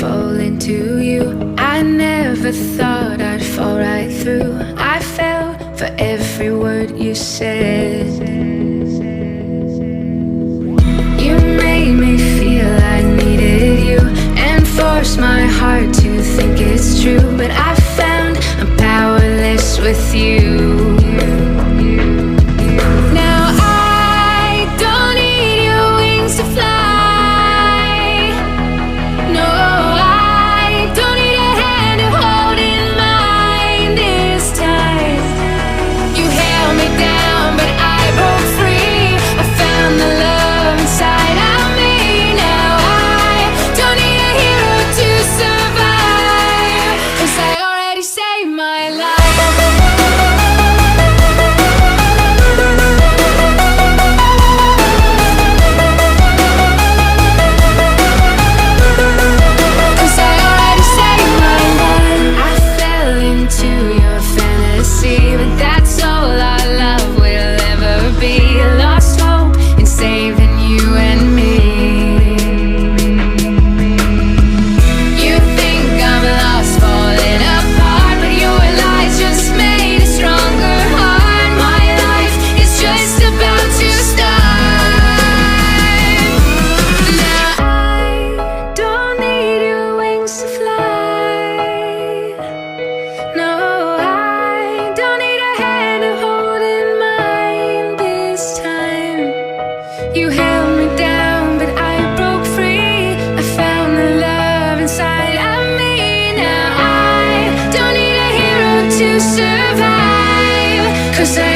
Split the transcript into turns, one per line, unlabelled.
fall into you. I never thought I'd fall right through. I fell for every word you said. You made me feel I needed you and forced my heart to think it's true. But I found I'm powerless with you. Now I don't need your wings to fly. No, I don't need a hand to hold in mine this time. You held me down, but I broke free. I found the love inside of me. Now I don't need a hero to survive, 'cause I already saved my life. You held me down, but I broke free. I found the love inside of me. Now I don't need a hero to survive, 'cause I